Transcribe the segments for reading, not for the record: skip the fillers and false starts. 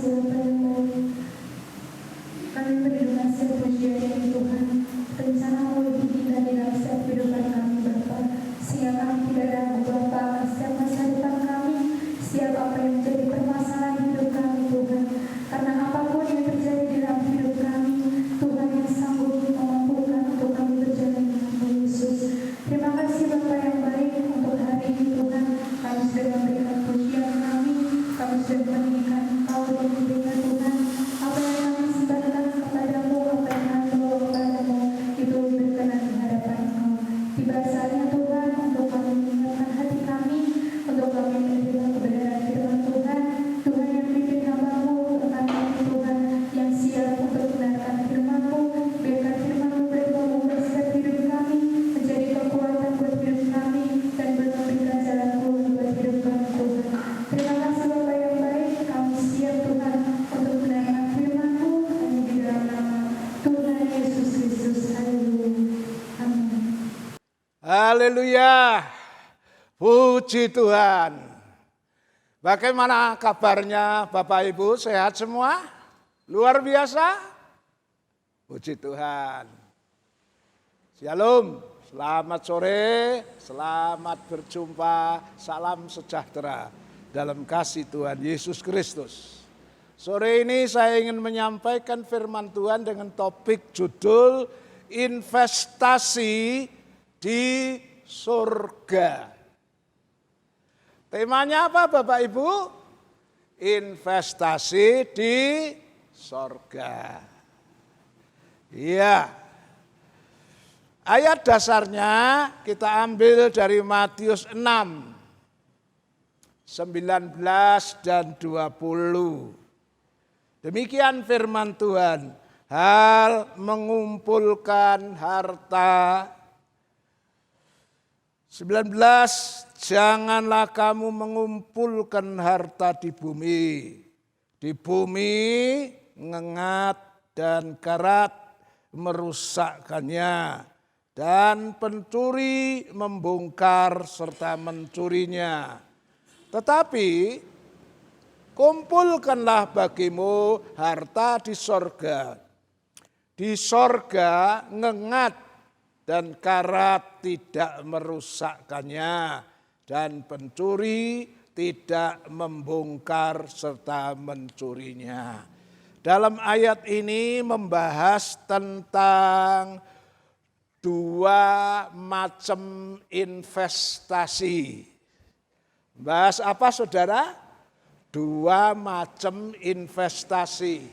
kasih Bapa yang baik. Kami berdoa setiap pujian Tuhan. Rencana-Mu lebih indah di dalam setiap kehidupan kami Bapa. Sehingga kami tidak ragu Bapa akan setiap masa depan kami, setiap apa yang menjadi permasalahan hidup kami Tuhan. Karena apapun yang terjadi di dalam hidup kami, Tuhan yang sanggup memampukan untuk kami berjalan dengan Yesus. Terima kasih Bapa yang baik untuk hari ini Tuhan. Kami sudah memberikan pujian kami sudah meninggikan Engkau dan memberikan Tuhan apa yang kami sembahkan kepadamu, apa yang kami bawa kepadamu, itu berkenan di hadapan Engkau. Tiba saatnya Tuhan untuk kami mengingatkan hati kami, untuk kami menerima kebenaran firman Tuhan. Tuhan yang pimpin hamba-Mu, rekan kami Tuhan yang siap untuk mendengarkan firman-Mu. Biarkan firman-Mu berbuah mengubah setiap hidup kami, menjadi kekuatan buat hidup kami, dan memberikan jalan keluar buat hidup kami Tuhan. Terima kasih Bapa yang baik, kami siap Tuhan untuk mendengarkan firman-Mu hanya di dalam nama Tuhan Yesus Kristus. Haleluya. Amin. Haleluya. Puji Tuhan. Bagaimana kabarnya Bapak Ibu, sehat semua? Luar biasa? Puji Tuhan. Shalom, selamat sore, selamat berjumpa, salam sejahtera dalam kasih Tuhan Yesus Kristus. Sore ini saya ingin menyampaikan firman Tuhan dengan topik judul investasi di surga. Temanya apa Bapak Ibu? Investasi di surga. Iya. Ayat dasarnya kita ambil dari Matius 6. 19 dan 20. Demikian firman Tuhan. Hal mengumpulkan harta. 19. Janganlah kamu mengumpulkan harta di bumi. Di bumi ngengat dan karat merusakkannya. Dan pencuri membongkar serta mencurinya. Tetapi kumpulkanlah bagimu harta di sorga. Di sorga ngengat dan karat tidak merusakkannya. Dan pencuri tidak membongkar serta mencurinya. Dalam ayat ini membahas tentang dua macam investasi. Bahas apa saudara? Dua macam investasi.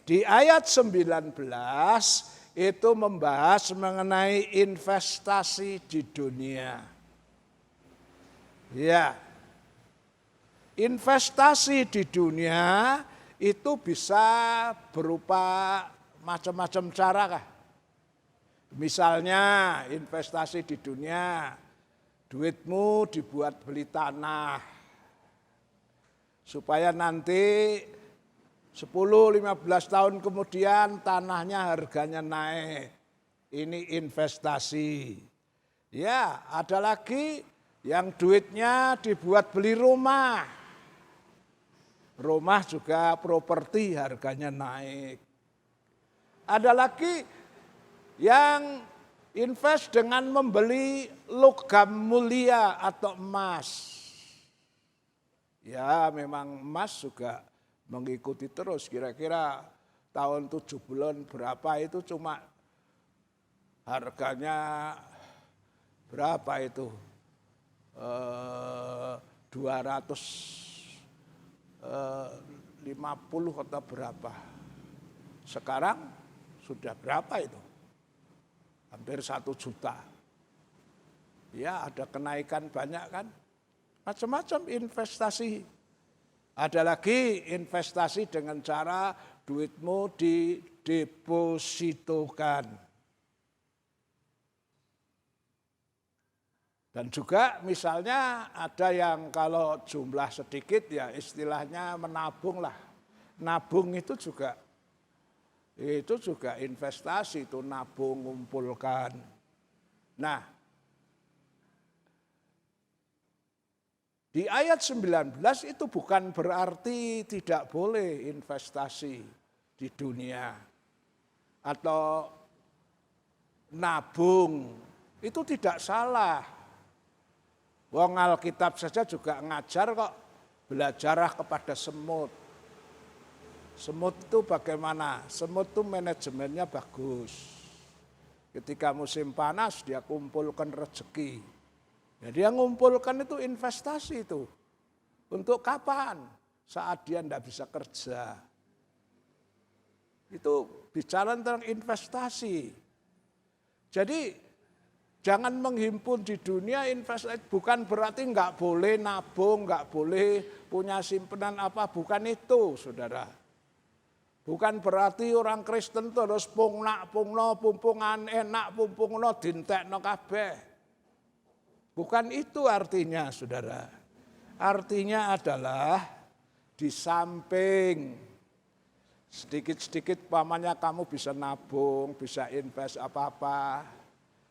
Di ayat 19 itu membahas mengenai investasi di dunia. Ya, investasi di dunia itu bisa berupa macam-macam cara kah? Misalnya investasi di dunia, duitmu dibuat beli tanah. Supaya nanti 10-15 tahun kemudian tanahnya harganya naik. Ini investasi. Ya, ada lagi yang duitnya dibuat beli rumah. Rumah juga properti harganya naik. Ada lagi yang invest dengan membeli logam mulia atau emas. Ya memang emas juga mengikuti terus, kira-kira tahun 7 bulan berapa itu cuma harganya berapa itu? 250 atau berapa. Sekarang sudah berapa itu? Hampir 1 juta. Ya ada kenaikan banyak kan. Macam-macam investasi. Ada lagi investasi dengan cara duitmu didepositokan. Dan juga misalnya ada yang kalau jumlah sedikit ya istilahnya menabung lah. Nabung itu juga investasi, itu nabung, ngumpulkan. Nah, Di ayat 19 itu bukan berarti tidak boleh investasi di dunia atau nabung. Itu tidak salah. Wong Alkitab saja juga ngajar kok, belajarlah kepada semut. Semut itu bagaimana? Semut itu manajemennya bagus. Ketika musim panas dia kumpulkan rezeki. Ya, dia ngumpulkan itu investasi itu. Untuk kapan? Saat dia tidak bisa kerja. Itu bicara tentang investasi. Jadi jangan menghimpun di dunia investasi. Bukan berarti nggak boleh nabung, nggak boleh punya simpanan apa. Bukan itu, saudara. Bukan berarti orang Kristen terus pungno, pumpungan enak, pumpungno dintekno kabeh. Bukan itu artinya, saudara. Artinya adalah di samping sedikit-sedikit pamannya kamu bisa nabung, bisa invest apa-apa.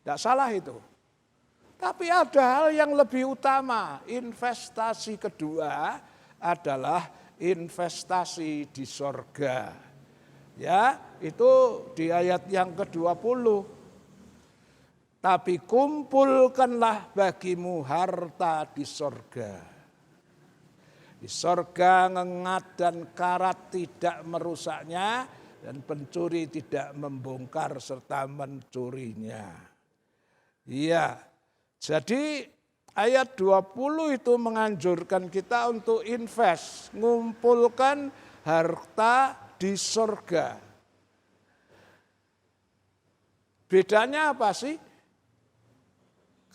Tidak salah itu. Tapi ada hal yang lebih utama. Investasi kedua adalah investasi di sorga. Ya, itu di ayat yang ke-20. Tapi kumpulkanlah bagimu harta di sorga. Di sorga ngengat dan karat tidak merusaknya, dan pencuri tidak membongkar serta mencurinya. Iya, jadi ayat 20 itu menganjurkan kita untuk invest, ngumpulkan harta di sorga. Bedanya apa sih?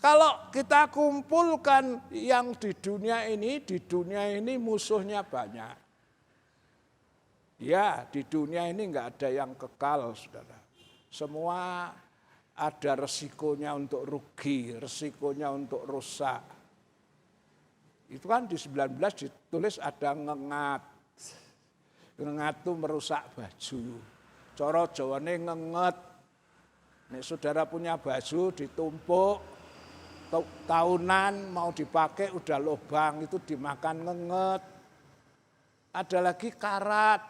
Kalau kita kumpulkan yang di dunia ini musuhnya banyak. Ya, di dunia ini enggak ada yang kekal, saudara. Semua ada resikonya untuk rugi, resikonya untuk rusak. Itu kan di 19 ditulis ada ngengat. Ngengat itu merusak baju. Coro Jawane ngenget. Nek saudara punya baju ditumpuk, tahunan mau dipakai udah lubang, itu dimakan ngenget. Ada lagi karat.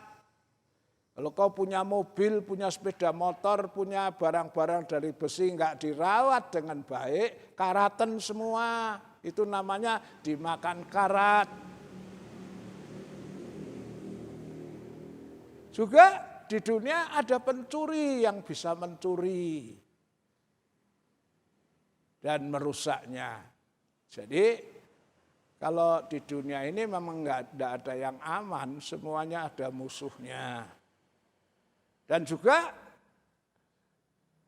Kalau kau punya mobil, punya sepeda motor, punya barang-barang dari besi enggak dirawat dengan baik, karatan semua. Itu namanya dimakan karat. Juga di dunia ada pencuri yang bisa mencuri dan merusaknya. Jadi kalau di dunia ini memang enggak ada yang aman, semuanya ada musuhnya. Dan juga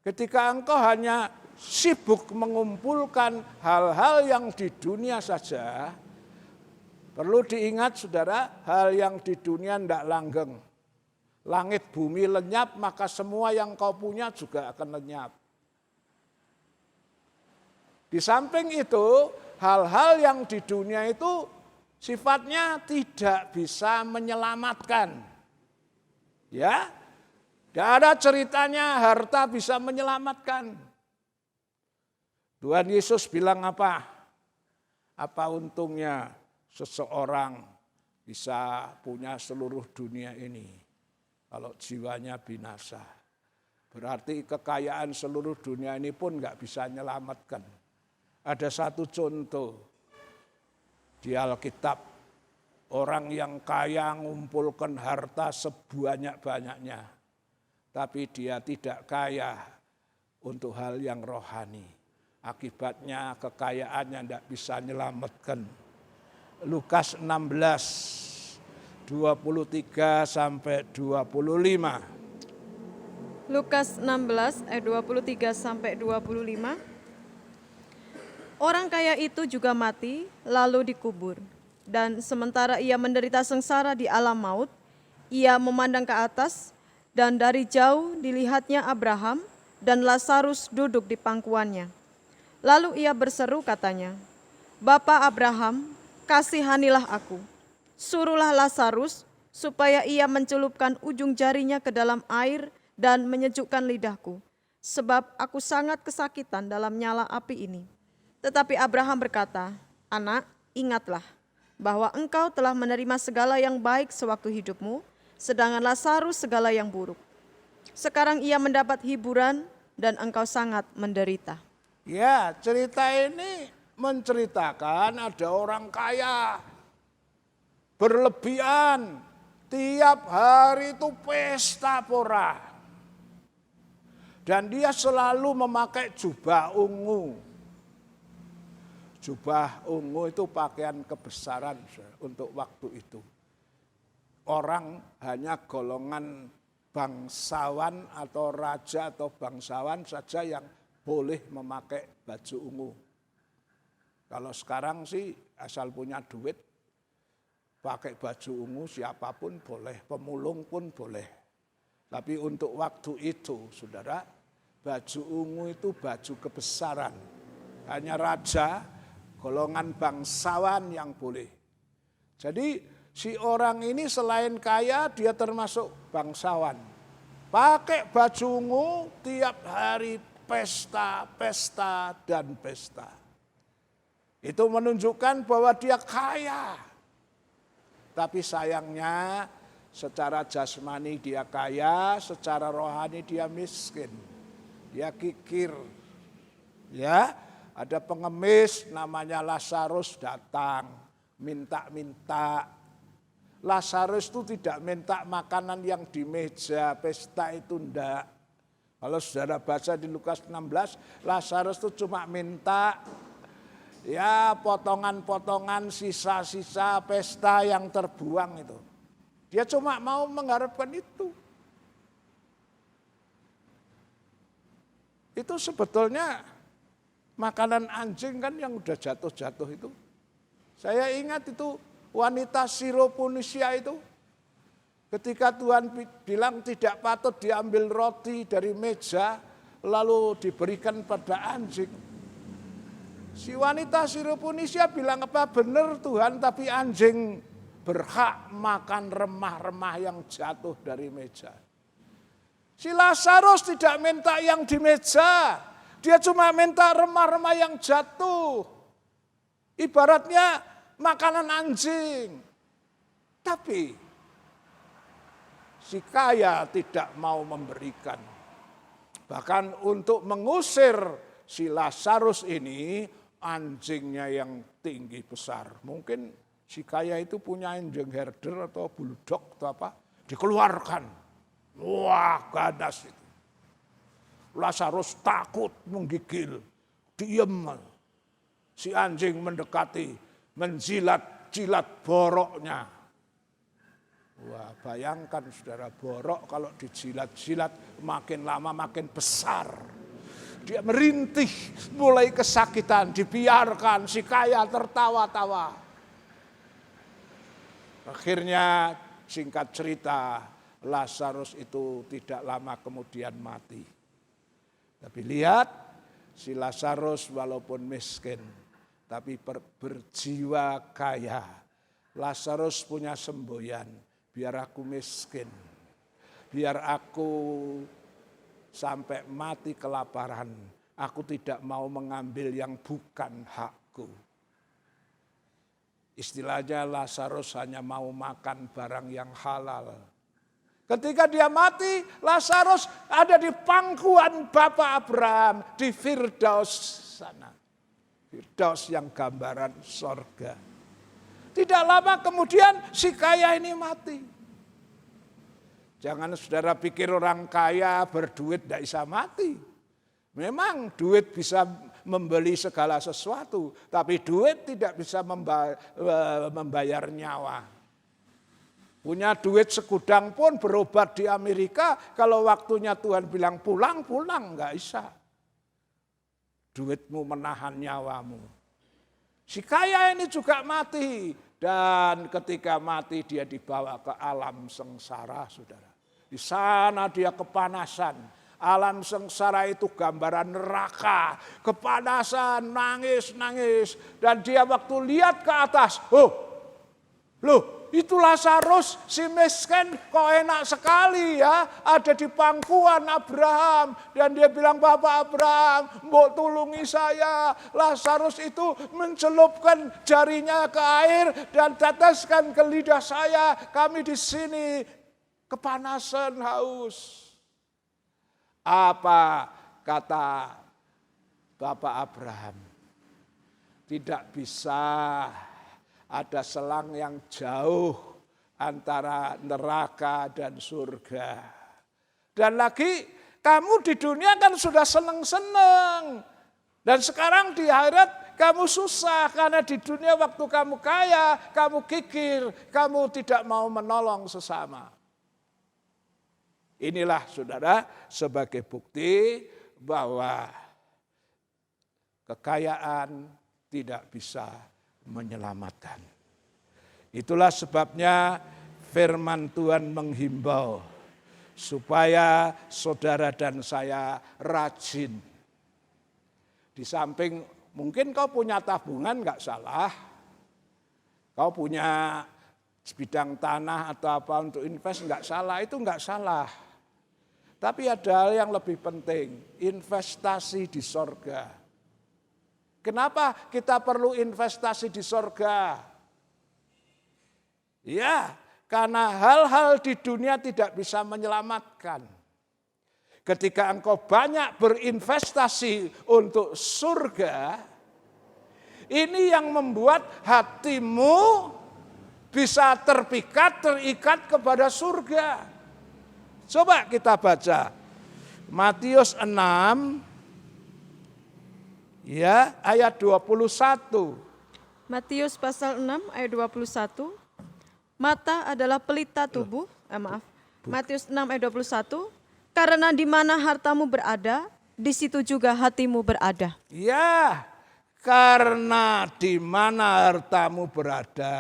ketika engkau hanya sibuk mengumpulkan hal-hal yang di dunia saja, perlu diingat saudara, hal yang di dunia tidak langgeng. Langit bumi lenyap, maka semua yang kau punya juga akan lenyap. Di samping itu, hal-hal yang di dunia itu sifatnya tidak bisa menyelamatkan. Ya, tidak ada ceritanya harta bisa menyelamatkan. Tuhan Yesus bilang apa? Apa untungnya seseorang bisa punya seluruh dunia ini kalau jiwanya binasa? Berarti kekayaan seluruh dunia ini pun nggak bisa menyelamatkan. Ada satu contoh di Alkitab, orang yang kaya ngumpulkan harta sebanyak-banyaknya, tapi dia tidak kaya untuk hal yang rohani. Akibatnya kekayaannya tidak bisa menyelamatkan. Lukas 16, 23 sampai 25. Lukas 16 ayat 23 sampai 25. Orang kaya itu juga mati lalu dikubur. Dan sementara ia menderita sengsara di alam maut, ia memandang ke atas dan dari jauh dilihatnya Abraham dan Lazarus duduk di pangkuannya. Lalu ia berseru katanya, "Bapa Abraham, kasihanilah aku. Suruhlah Lazarus supaya ia mencelupkan ujung jarinya ke dalam air dan menyejukkan lidahku, sebab aku sangat kesakitan dalam nyala api ini." Tetapi Abraham berkata, "Anak, ingatlah, bahwa engkau telah menerima segala yang baik sewaktu hidupmu, sedangkan Lazarus segala yang buruk. Sekarang ia mendapat hiburan dan engkau sangat menderita. Ya, cerita ini menceritakan ada orang kaya, berlebihan, tiap hari itu pesta pora. Dan dia selalu memakai jubah ungu. Jubah ungu itu pakaian kebesaran untuk waktu itu. Orang hanya golongan bangsawan atau raja atau bangsawan saja yang boleh memakai baju ungu. Kalau sekarang sih asal punya duit, pakai baju ungu siapapun boleh, pemulung pun boleh. Tapi untuk waktu itu, saudara, baju ungu itu baju kebesaran. Hanya raja, golongan bangsawan yang boleh. Jadi si orang ini selain kaya, dia termasuk bangsawan. Pakai baju ungu tiap hari pesta, pesta, dan pesta. Itu menunjukkan bahwa dia kaya. Tapi sayangnya secara jasmani dia kaya, secara rohani dia miskin. Dia kikir. Ya, ada pengemis namanya Lazarus datang, minta-minta. Lazarus itu tidak minta makanan yang di meja pesta itu enggak. Kalau saudara baca di Lukas 16, Lazarus itu cuma minta ya potongan-potongan sisa-sisa pesta yang terbuang itu. Dia cuma mau mengharapkan itu. Itu sebetulnya makanan anjing kan yang udah jatuh-jatuh itu. Saya ingat itu wanita Siropunisia itu. Ketika Tuhan bilang tidak patut diambil roti dari meja lalu diberikan pada anjing. Si wanita Siropunisia bilang apa benar Tuhan tapi anjing berhak makan remah-remah yang jatuh dari meja. Si Lazarus tidak minta yang di meja. Dia cuma minta remah-remah yang jatuh. Ibaratnya makanan anjing. Tapi si kaya tidak mau memberikan. Bahkan untuk mengusir si Lazarus ini, anjingnya yang tinggi besar. Mungkin si kaya itu punya anjing herder atau bulldog atau apa. Dikeluarkan. Wah, ganas itu. Lazarus takut menggigil, diem. Si anjing mendekati, menjilat-jilat boroknya. Wah, bayangkan saudara, borok kalau dijilat-jilat makin lama makin besar. Dia merintih, mulai kesakitan, dibiarkan, si kaya tertawa-tawa. Akhirnya singkat cerita, Lazarus itu tidak lama kemudian mati. Tapi lihat, si Lazarus walaupun miskin, tapi berjiwa kaya. Lazarus punya semboyan, biar aku miskin, biar aku sampai mati kelaparan, aku tidak mau mengambil yang bukan hakku. Istilahnya Lazarus hanya mau makan barang yang halal. Ketika dia mati, Lazarus ada di pangkuan Bapak Abraham di Firdaus sana. Firdaus yang gambaran sorga. Tidak lama kemudian si kaya ini mati. Jangan saudara pikir orang kaya berduit tidak bisa mati. Memang duit bisa membeli segala sesuatu, tapi duit tidak bisa membayar nyawa. Punya duit segudang pun berobat di Amerika, kalau waktunya Tuhan bilang pulang, pulang, enggak bisa. Duitmu menahan nyawamu. Si kaya ini juga mati, dan ketika mati dia dibawa ke alam sengsara, saudara. Di sana dia kepanasan. Alam sengsara itu gambaran neraka, kepanasan, nangis. Dan dia waktu lihat ke atas, loh, itu Lazarus si miskin kok enak sekali ya, ada di pangkuan Abraham. Dan dia bilang, Bapak Abraham, mbok tulungi saya. Lazarus itu mencelupkan jarinya ke air dan teteskan ke lidah saya. Kami di sini kepanasan, haus. Apa kata Bapak Abraham? Tidak bisa ada selang yang jauh antara neraka dan surga. Dan lagi kamu di dunia kan sudah seneng-seneng. Dan sekarang di akhirat kamu susah karena di dunia waktu kamu kaya, kamu kikir, kamu tidak mau menolong sesama. Inilah saudara sebagai bukti bahwa kekayaan tidak bisa menyelamatkan. Itulah sebabnya firman Tuhan menghimbau supaya saudara dan saya rajin. Di samping mungkin kau punya tabungan nggak salah, kau punya sebidang tanah atau apa untuk invest nggak salah, itu nggak salah. Tapi ada hal yang lebih penting, investasi di sorga. Kenapa kita perlu investasi di sorga? Ya, karena hal-hal di dunia tidak bisa menyelamatkan. Ketika engkau banyak berinvestasi untuk surga, ini yang membuat hatimu bisa terikat kepada surga. Coba kita baca Matius 6 ya, ayat 21. Matius pasal 6 ayat 21. Mata adalah pelita tubuh. Matius 6 ayat 21. Karena di mana hartamu berada, di situ juga hatimu berada. Ya, karena di mana hartamu berada,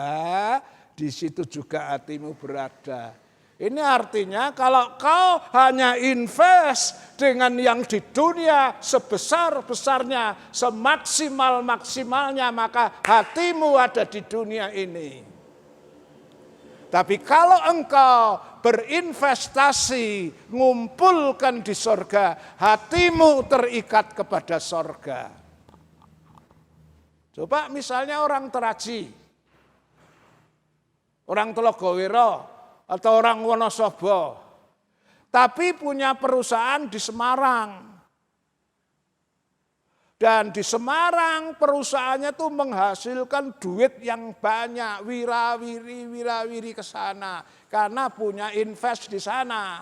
di situ juga hatimu berada. Ini artinya kalau kau hanya invest dengan yang di dunia sebesar-besarnya, semaksimal-maksimalnya, maka hatimu ada di dunia ini. Tapi kalau engkau berinvestasi, ngumpulkan di sorga, hatimu terikat kepada sorga. Coba misalnya orang Teraji, orang Telogowiro, atau orang Wonosobo, tapi punya perusahaan di Semarang. Dan di Semarang perusahaannya tuh menghasilkan duit yang banyak, wirawiri ke sana. Karena punya invest di sana.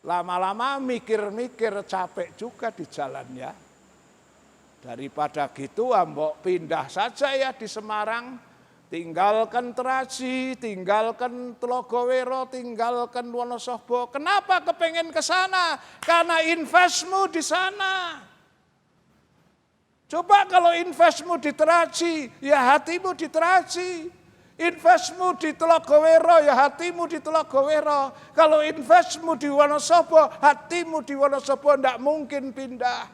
Lama-lama mikir-mikir capek juga di jalan ya. Daripada gitu ambok pindah saja ya di Semarang. Tinggalkan Teraji, tinggalkan Telogowiro, tinggalkan Wonosobo. Kenapa kepengen ke sana? Karena investmu di sana. Coba kalau investmu di Teraji, ya hatimu di Teraji. Investmu di Telogowiro, ya hatimu di Telogowiro. Kalau investmu di Wonosobo, hatimu di Wonosobo, tidak mungkin pindah.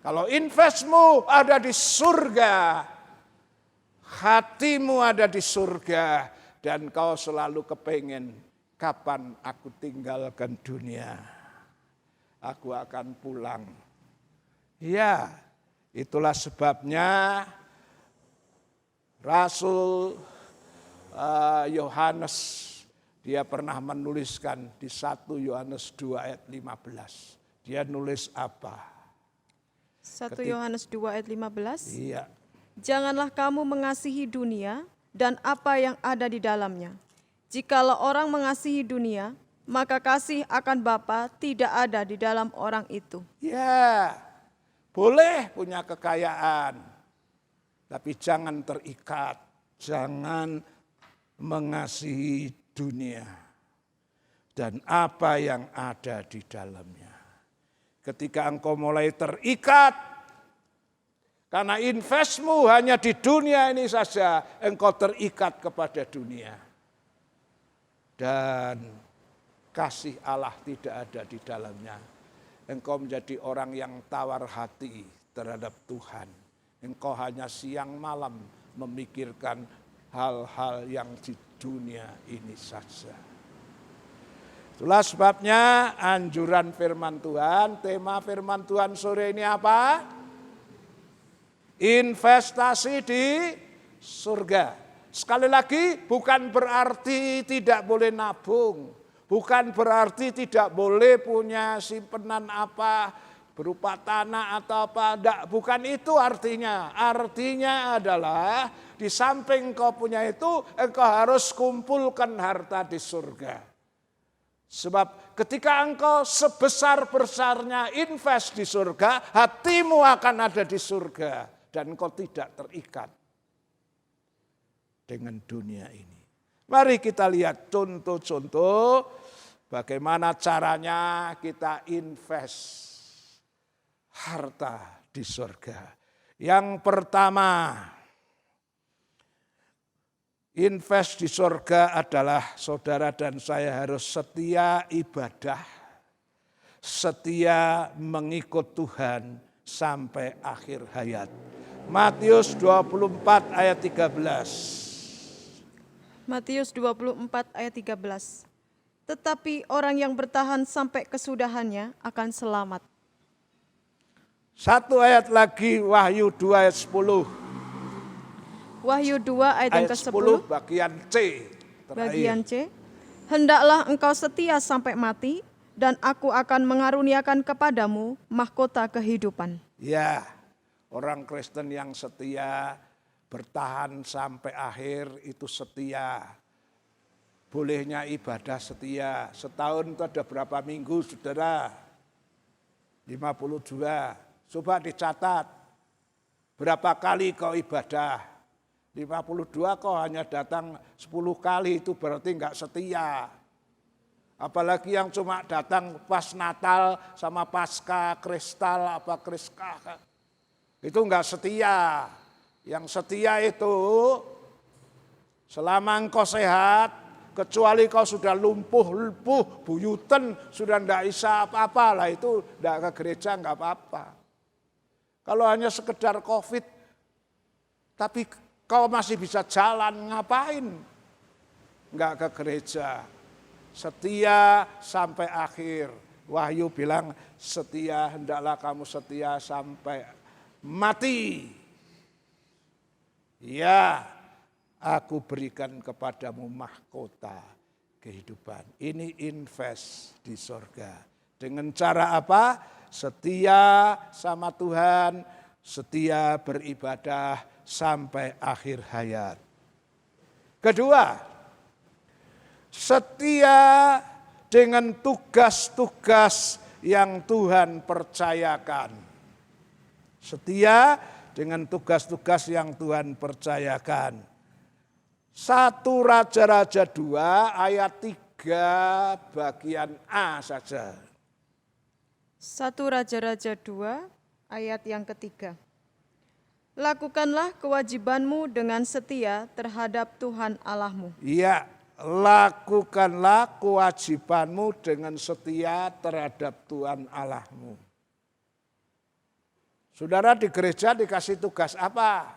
Kalau investmu ada di surga, hatimu ada di surga, dan kau selalu kepengen, kapan aku tinggalkan dunia, aku akan pulang. Ya, itulah sebabnya Rasul Yohanes, dia pernah menuliskan di 1 Yohanes 2 ayat 15. Dia nulis apa? 1 Yohanes 2 ayat 15. Iya. Janganlah kamu mengasihi dunia dan apa yang ada di dalamnya. Jikalau orang mengasihi dunia, maka kasih akan Bapa tidak ada di dalam orang itu. Ya, boleh punya kekayaan, tapi jangan terikat, jangan mengasihi dunia dan apa yang ada di dalamnya. Ketika engkau mulai terikat, karena investmu hanya di dunia ini saja, engkau terikat kepada dunia. Dan kasih Allah tidak ada di dalamnya. Engkau menjadi orang yang tawar hati terhadap Tuhan. Engkau hanya siang malam memikirkan hal-hal yang di dunia ini saja. Itulah sebabnya anjuran firman Tuhan, tema firman Tuhan sore ini apa? Investasi di surga. Sekali lagi, bukan berarti tidak boleh nabung. Bukan berarti tidak boleh punya simpenan apa, berupa tanah atau apa. Tidak, bukan itu artinya. Artinya adalah di samping kau punya itu, engkau harus kumpulkan harta di surga. Sebab ketika engkau sebesar-besarnya invest di surga, hatimu akan ada di surga. Dan engkau tidak terikat dengan dunia ini. Mari kita lihat contoh-contoh bagaimana caranya kita invest harta di surga. Yang pertama, invest di surga adalah saudara dan saya harus setia ibadah, setia mengikut Tuhan sampai akhir hayat. Matius 24 ayat 13. Matius 24 ayat 13. Tetapi orang yang bertahan sampai kesudahannya akan selamat. Satu ayat lagi, Wahyu 2 ayat 10. Wahyu 2 ayat yang Ayat ke-10. 10 bagian C. Bagian C. Hendaklah engkau setia sampai mati, dan aku akan mengaruniakan kepadamu mahkota kehidupan. Ya, orang Kristen yang setia, bertahan sampai akhir itu setia. Bolehnya ibadah setia. Setahun itu ada berapa minggu, saudara? 52. Coba dicatat. Berapa kali kau ibadah? 52 kau hanya datang 10 kali, itu berarti enggak setia. Apalagi yang cuma datang pas Natal sama Paskah, Kristal, apa Kriskah. Itu enggak setia. Yang setia itu selama engkau sehat, kecuali kau sudah lumpuh, buyutan, sudah enggak bisa apa-apa lah, itu enggak ke gereja enggak apa-apa. Kalau hanya sekedar COVID, tapi kau masih bisa jalan, ngapain? Enggak ke gereja. Setia sampai akhir. Wahyu bilang setia, hendaklah kamu setia sampai mati. Ya, aku berikan kepadamu mahkota kehidupan. Ini invest di surga. Dengan cara apa? Setia sama Tuhan, setia beribadah sampai akhir hayat. Kedua, setia dengan tugas-tugas yang Tuhan percayakan. Setia dengan tugas-tugas yang Tuhan percayakan. 1 Raja-Raja 2 ayat 3 bagian A saja. 1 Raja-Raja 2 ayat yang ketiga. Lakukanlah kewajibanmu dengan setia terhadap Tuhan Allahmu. Iya, lakukanlah kewajibanmu dengan setia terhadap Tuhan Allahmu. Saudara di gereja dikasih tugas apa?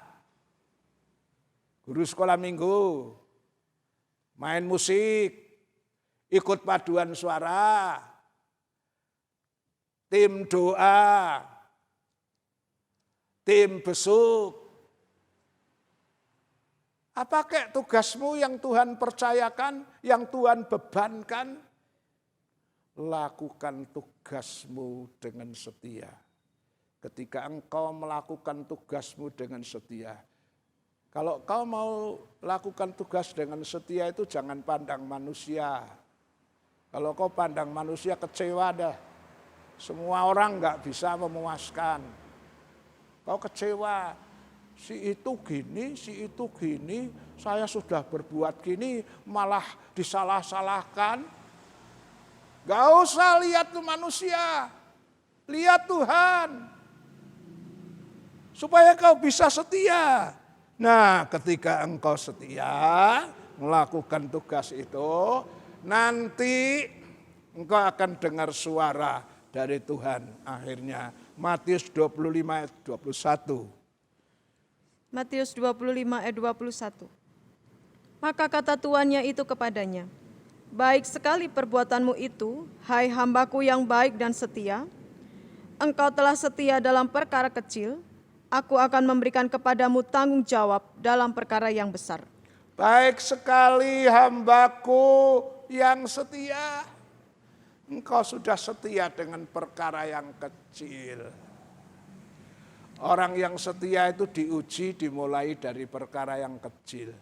Guru sekolah minggu, main musik, ikut paduan suara, tim doa, tim besuk. Apa kayak tugasmu yang Tuhan percayakan, yang Tuhan bebankan? Lakukan tugasmu dengan setia. Ketika engkau melakukan tugasmu dengan setia. Kalau kau mau lakukan tugas dengan setia itu jangan pandang manusia. Kalau kau pandang manusia kecewa dah. Semua orang enggak bisa memuaskan. Kau kecewa, si itu gini, saya sudah berbuat gini, malah disalah-salahkan. Gak usah lihat tuh manusia, lihat Tuhan. Supaya kau bisa setia. Nah, ketika engkau setia melakukan tugas itu, nanti engkau akan dengar suara dari Tuhan akhirnya. Matius 25 ayat 21. Matius 25 ayat 21. Maka kata tuannya itu kepadanya, "Baik sekali perbuatanmu itu, hai hambaku yang baik dan setia. Engkau telah setia dalam perkara kecil, aku akan memberikan kepadamu tanggung jawab dalam perkara yang besar." Baik sekali hambaku yang setia. Engkau sudah setia dengan perkara yang kecil. Orang yang setia itu diuji dimulai dari perkara yang kecil.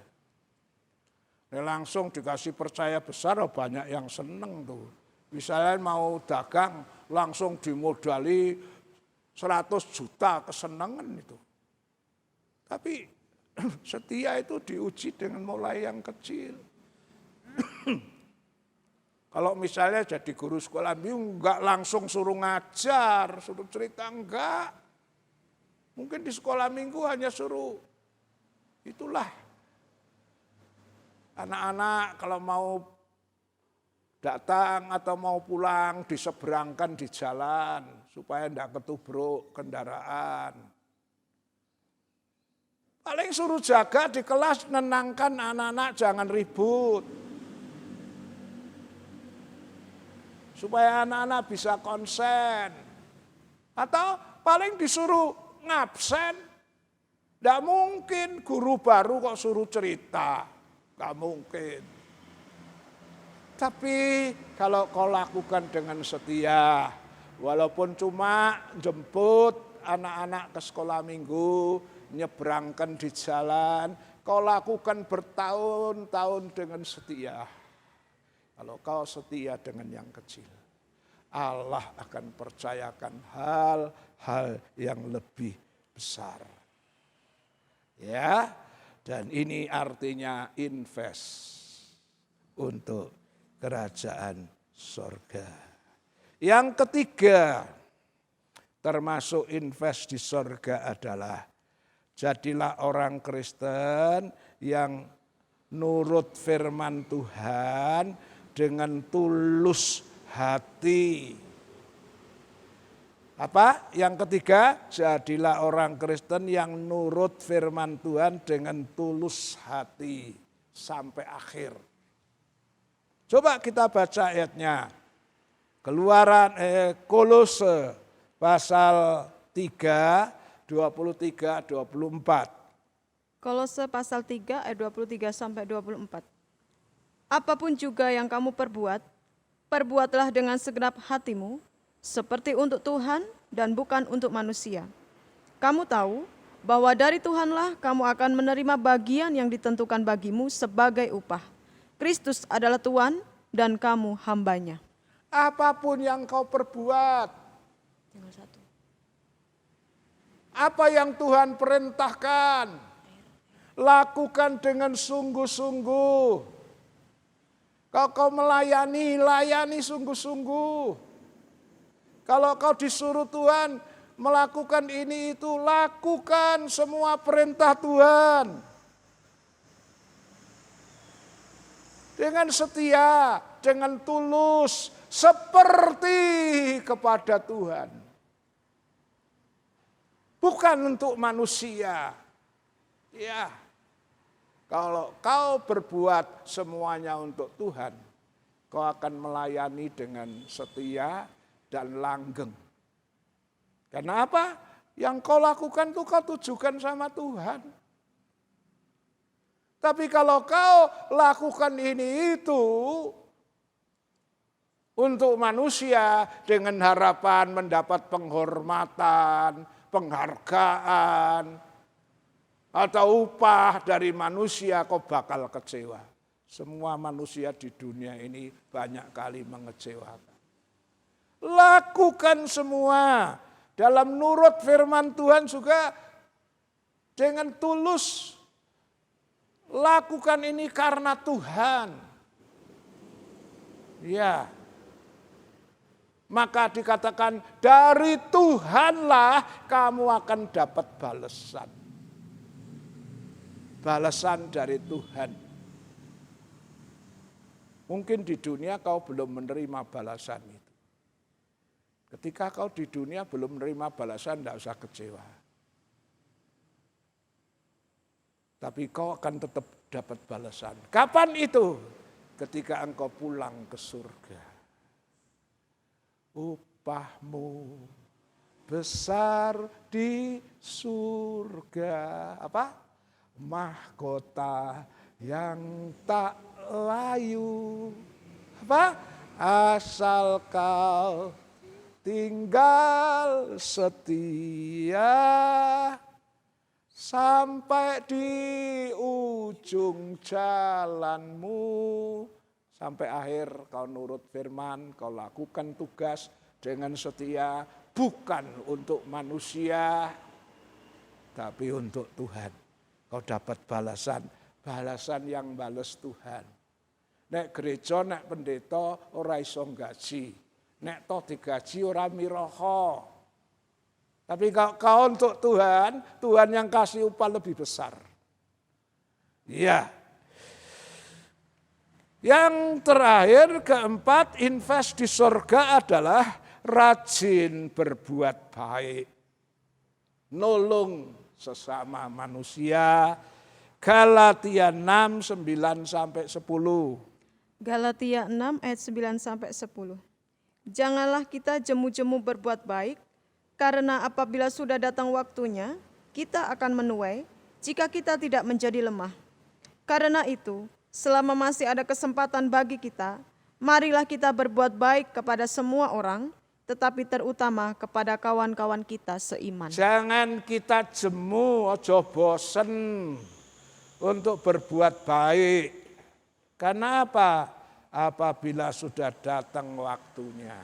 Langsung dikasih percaya besar, banyak yang seneng tuh. Misalnya mau dagang, langsung dimodali 100 juta, kesenangan itu. Tapi setia itu diuji dengan mulai yang kecil. Kalau misalnya jadi guru sekolah minggu, enggak langsung suruh ngajar, suruh cerita, enggak. Mungkin di sekolah minggu hanya suruh, itulah. Anak-anak kalau mau datang atau mau pulang diseberangkan di jalan, supaya enggak ketubruk kendaraan. Paling suruh jaga di kelas, nenangkan anak-anak jangan ribut. Supaya anak-anak bisa konsen. Atau paling disuruh ngabsen. Tidak mungkin guru baru kok suruh cerita. Tidak mungkin. Tapi kalau kau lakukan dengan setia, walaupun cuma jemput anak-anak ke sekolah minggu, nyebrangkan di jalan, kau lakukan bertahun-tahun dengan setia. Kalau kau setia dengan yang kecil, Allah akan percayakan hal-hal yang lebih besar. Ya, dan ini artinya invest untuk kerajaan sorga. Yang ketiga, termasuk invest di sorga adalah jadilah orang Kristen yang nurut firman Tuhan dengan tulus hati. Apa? Yang ketiga, jadilah orang Kristen yang nurut firman Tuhan dengan tulus hati sampai akhir. Coba kita baca ayatnya. Kolose pasal 3, 23-24. Kolose pasal 3 ayat 23 sampai 24. Apapun juga yang kamu perbuat, perbuatlah dengan segenap hatimu, seperti untuk Tuhan dan bukan untuk manusia. Kamu tahu bahwa dari Tuhanlah kamu akan menerima bagian yang ditentukan bagimu sebagai upah. Kristus adalah Tuhan dan kamu hambanya. Apapun yang kau perbuat, apa yang Tuhan perintahkan, lakukan dengan sungguh-sungguh. Kalau kau melayani, layani sungguh-sungguh. Kalau kau disuruh Tuhan melakukan ini itu, lakukan semua perintah Tuhan. Dengan setia, dengan tulus, seperti kepada Tuhan. Bukan untuk manusia. Ya. Kalau kau berbuat semuanya untuk Tuhan, kau akan melayani dengan setia dan langgeng. Karena apa? Yang kau lakukan itu kau tujukan sama Tuhan. Tapi kalau kau lakukan ini itu untuk manusia dengan harapan mendapat penghormatan, penghargaan, atau upah dari manusia, kau bakal kecewa. Semua manusia di dunia ini banyak kali mengecewakan. Lakukan semua dalam nurut firman Tuhan juga dengan tulus. Lakukan ini karena Tuhan. Ya. Maka dikatakan dari Tuhanlah kamu akan dapat balasan. Balasan dari Tuhan. Mungkin di dunia kau belum menerima balasan itu. Ketika kau di dunia belum menerima balasan, tidak usah kecewa. Tapi kau akan tetap dapat balasan. Kapan itu? Ketika engkau pulang ke surga. Upahmu besar di surga. Apa? Mahkota yang tak layu. Apa? Asal kau tinggal setia sampai di ujung jalanmu. Sampai akhir kau nurut firman, kau lakukan tugas dengan setia, bukan untuk manusia, tapi untuk Tuhan. Kau dapat balasan yang bales Tuhan. Nek gereja, nek pendeta ora iso gaji. Nek toh digaji ora miroho. Tapi kalau kau untuk Tuhan, Tuhan yang kasih upah lebih besar. Iya. Yang terakhir, keempat, invest di surga adalah rajin berbuat baik. Nolong sesama manusia. Galatia 6, 9-10. Galatia 6 ayat 9-10. Janganlah kita jemu-jemu berbuat baik, karena apabila sudah datang waktunya, kita akan menuai jika kita tidak menjadi lemah. Karena itu, selama masih ada kesempatan bagi kita, marilah kita berbuat baik kepada semua orang, tetapi terutama kepada kawan-kawan kita seiman. Jangan kita jemu, ojo bosen untuk berbuat baik. Karena apa? Apabila sudah datang waktunya.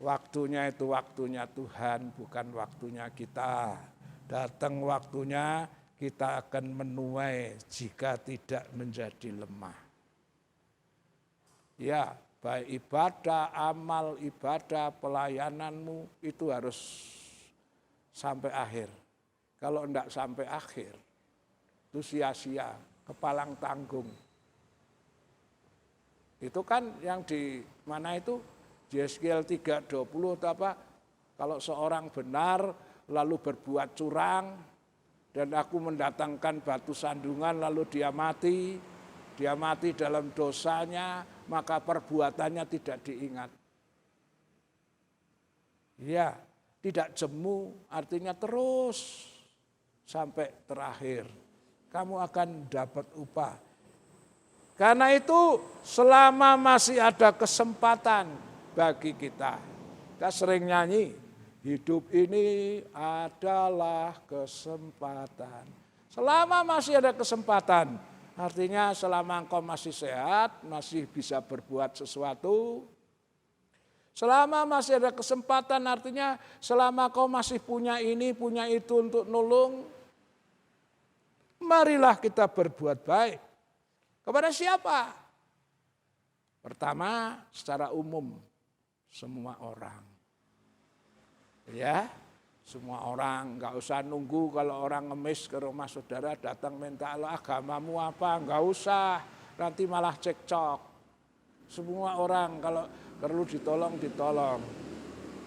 Waktunya itu waktunya Tuhan, bukan waktunya kita. Datang waktunya, kita akan menuai jika tidak menjadi lemah. Ya, baik ibadah, amal ibadah, pelayananmu itu harus sampai akhir. Kalau enggak sampai akhir, itu sia-sia, kepalang tanggung. Itu kan yang di mana itu, Yeskiel 3:20 atau apa, kalau seorang benar lalu berbuat curang, dan aku mendatangkan batu sandungan lalu dia mati dalam dosanya, maka perbuatannya tidak diingat. Ya, tidak jemu artinya terus sampai terakhir. Kamu akan dapat upah. Karena itu selama masih ada kesempatan bagi kita. Kita sering nyanyi, hidup ini adalah kesempatan. Selama masih ada kesempatan, artinya selama engkau masih sehat, masih bisa berbuat sesuatu. Selama masih ada kesempatan, artinya selama kau masih punya ini, punya itu untuk nolong, marilah kita berbuat baik. Kepada siapa? Pertama, secara umum, semua orang. Ya, semua orang, enggak usah nunggu kalau orang ngemis ke rumah saudara datang minta Allah, agamamu apa, enggak usah, nanti malah cekcok. Semua orang kalau perlu ditolong, ditolong.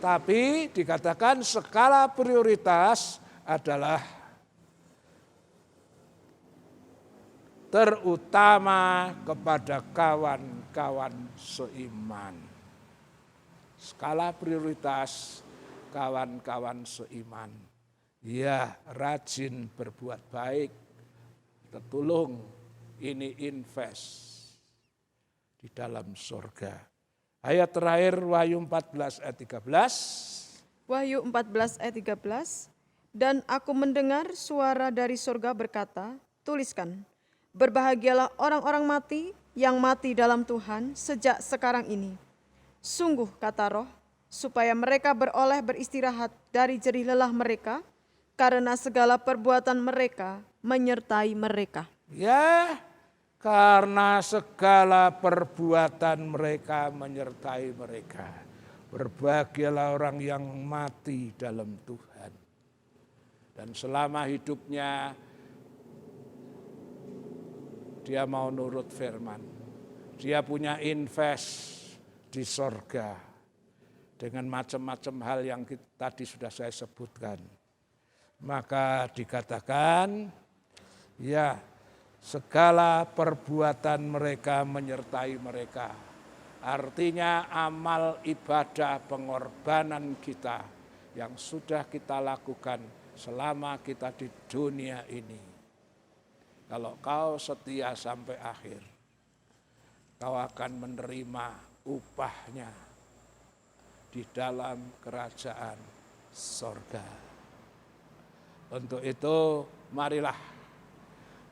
Tapi dikatakan skala prioritas adalah terutama kepada kawan-kawan seiman. Skala prioritas kawan-kawan seiman. Ya, rajin berbuat baik, tertolong, ini invest di dalam surga. Ayat terakhir Wahyu 14 ayat 13. Wahyu 14 ayat 13. Dan aku mendengar suara dari surga berkata, tuliskan, berbahagialah orang-orang mati yang mati dalam Tuhan sejak sekarang ini. Sungguh kata Roh, supaya mereka beroleh beristirahat dari jerih lelah mereka, karena segala perbuatan mereka menyertai mereka. Ya, karena segala perbuatan mereka menyertai mereka. Berbahagialah orang yang mati dalam Tuhan. Dan selama hidupnya dia mau nurut firman. Dia punya invest di sorga. Dengan macam-macam hal yang tadi sudah saya sebutkan. Maka dikatakan Ya, segala perbuatan mereka menyertai mereka. Artinya amal ibadah pengorbanan kita yang sudah kita lakukan selama kita di dunia ini. Kalau kau setia sampai akhir, kau akan menerima upahnya di dalam kerajaan sorga. Untuk itu marilah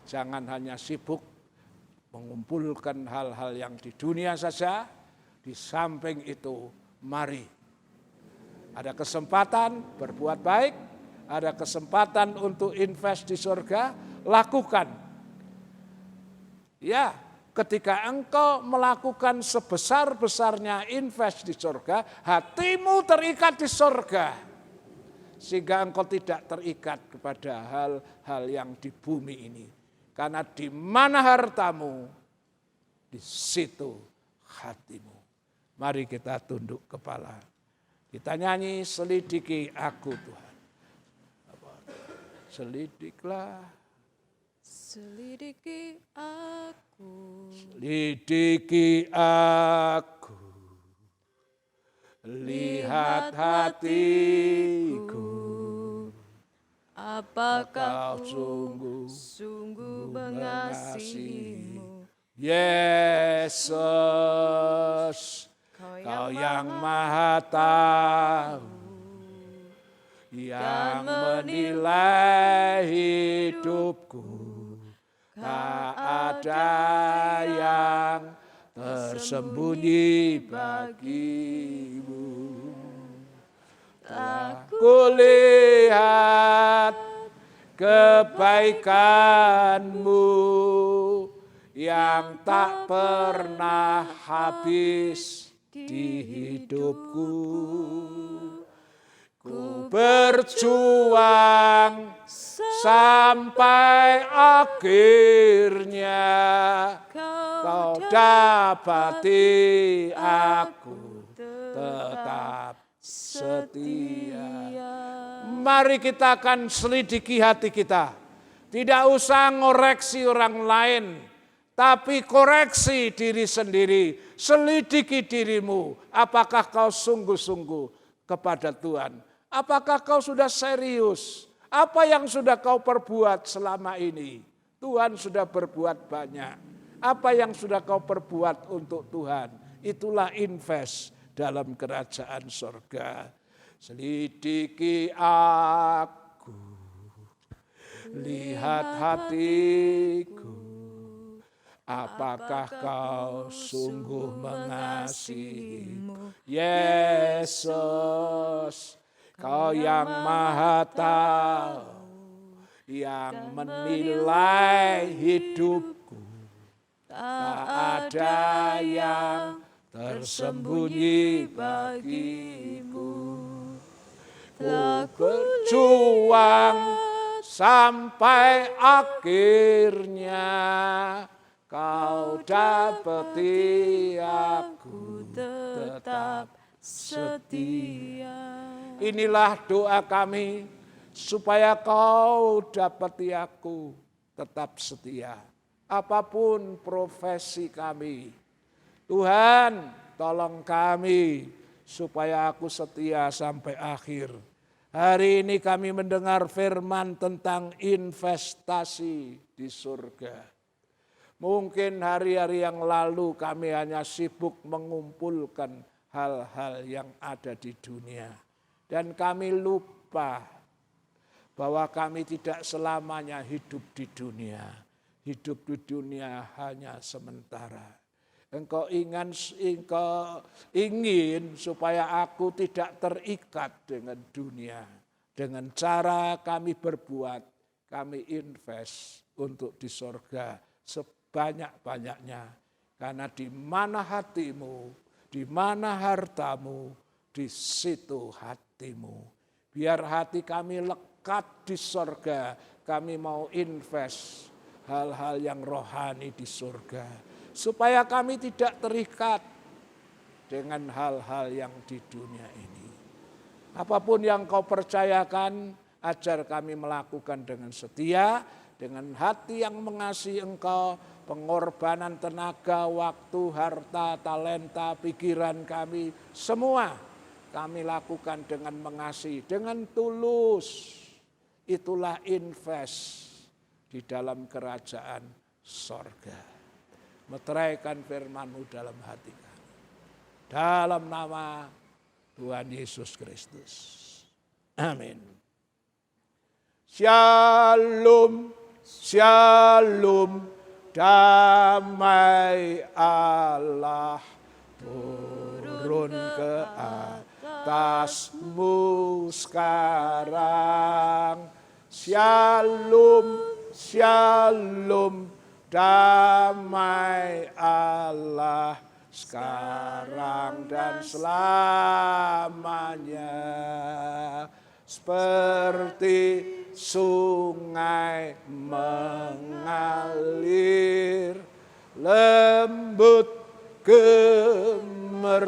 jangan hanya sibuk mengumpulkan hal-hal yang di dunia saja. Di samping itu mari ada kesempatan berbuat baik, ada kesempatan untuk invest di surga, lakukan. Ya, ketika engkau melakukan sebesar-besarnya invest di surga, hatimu terikat di surga. Sehingga engkau tidak terikat kepada hal-hal yang di bumi ini. Karena di mana hartamu, di situ hatimu. Mari kita tunduk kepala. Kita nyanyi selidiki aku Tuhan. Selidiklah. Selidiki aku. Selidiki aku. Lihat hatiku. Apakah Kau sungguh mengasihimu? Yesus, Kau yang maha tahu, yang menilai hidupku. Tak ada yang tersembunyi bagimu. Aku lihat kebaikanmu yang tak pernah habis di hidupku. Ku berjuang sampai akhirnya kau dapati aku tetap setia. Mari kita akan selidiki hati kita. Tidak usah ngoreksi orang lain, tapi koreksi diri sendiri. Selidiki dirimu. Apakah kau sungguh-sungguh kepada Tuhan? Apakah kau sudah serius? Apa yang sudah kau perbuat selama ini? Tuhan sudah berbuat banyak. Apa yang sudah kau perbuat untuk Tuhan? Itulah invest dalam kerajaan sorga. Selidiki aku, lihat hatiku, apakah kau sungguh mengasihimu? Yesus, Kau yang maha tahu, yang menilai hidupku. Tak ada yang tersembunyi bagimu. Ku berjuang sampai akhirnya kau dapati aku tetap setia. Inilah doa kami supaya kau dapati aku tetap setia. Apapun profesi kami, Tuhan tolong kami supaya aku setia sampai akhir. Hari ini kami mendengar firman tentang investasi di surga. Mungkin hari-hari yang lalu kami hanya sibuk mengumpulkan hal-hal yang ada di dunia. Dan kami lupa bahwa kami tidak selamanya hidup di dunia. Hidup di dunia hanya sementara. Engkau ingin supaya aku tidak terikat dengan dunia. Dengan cara kami berbuat, kami invest untuk di sorga sebanyak-banyaknya. Karena di mana hatimu, di mana hartamu, di situ hatimu. Biar hati kami lekat di sorga, kami mau invest hal-hal yang rohani di surga. Supaya kami tidak terikat dengan hal-hal yang di dunia ini. Apapun yang kau percayakan, ajar kami melakukan dengan setia. dengan hati yang mengasihi Engkau, pengorbanan tenaga, waktu, harta, talenta, pikiran kami, semua kami lakukan dengan mengasihi, dengan tulus. Itulah invest di dalam kerajaan sorga. Meteraikan firman-Mu dalam hati kami. Dalam nama Tuhan Yesus Kristus. Amin. Shalom, shalom, damai Allah turun ke atasmu sekarang. Shalom, shalom, damai Allah sekarang dan selamanya. Seperti sungai mengalir, lembut gemercik,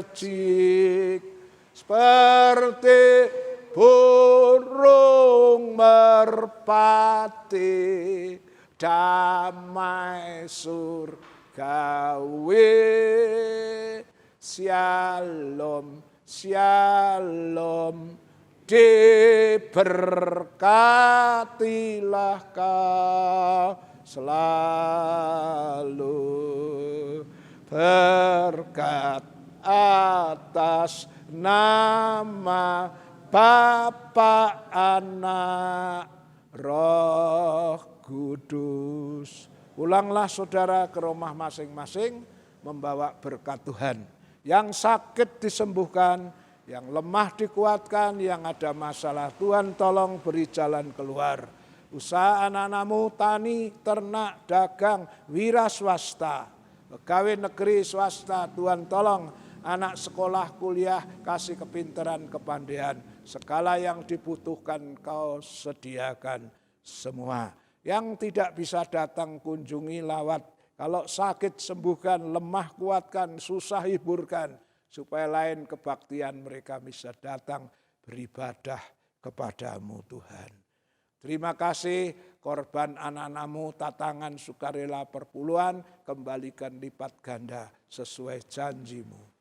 seperti burung merpati, damai surgawi. Shalom, shalom, diberkatilah kau selalu. Berkat atas nama Bapa, Anak, Roh Kudus. Pulanglah saudara ke rumah masing-masing membawa berkat Tuhan. Yang sakit disembuhkan, yang lemah dikuatkan, yang ada masalah Tuhan tolong beri jalan keluar. Usaha anak-anakmu, tani, ternak, dagang, wira swasta, pegawai negeri swasta, Tuhan tolong. Anak sekolah, kuliah, kasih kepintaran, kepandaian. Segala yang dibutuhkan kau sediakan semua. Yang tidak bisa datang kunjungi, lawat. Kalau sakit sembuhkan, lemah kuatkan, susah hiburkan. Supaya lain kebaktian mereka bisa datang beribadah kepadamu Tuhan. Terima kasih korban anak-anakmu, tatangan sukarela perpuluhan, kembalikan lipat ganda sesuai janjimu.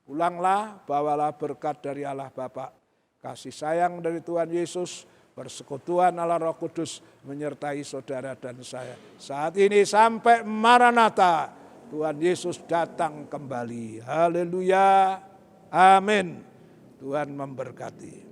Pulanglah, bawalah berkat dari Allah Bapa, kasih sayang dari Tuhan Yesus, persekutuan Allah Roh Kudus menyertai saudara dan saya. Saat ini sampai Maranatha, Tuhan Yesus datang kembali. Haleluya. Amin. Tuhan memberkati.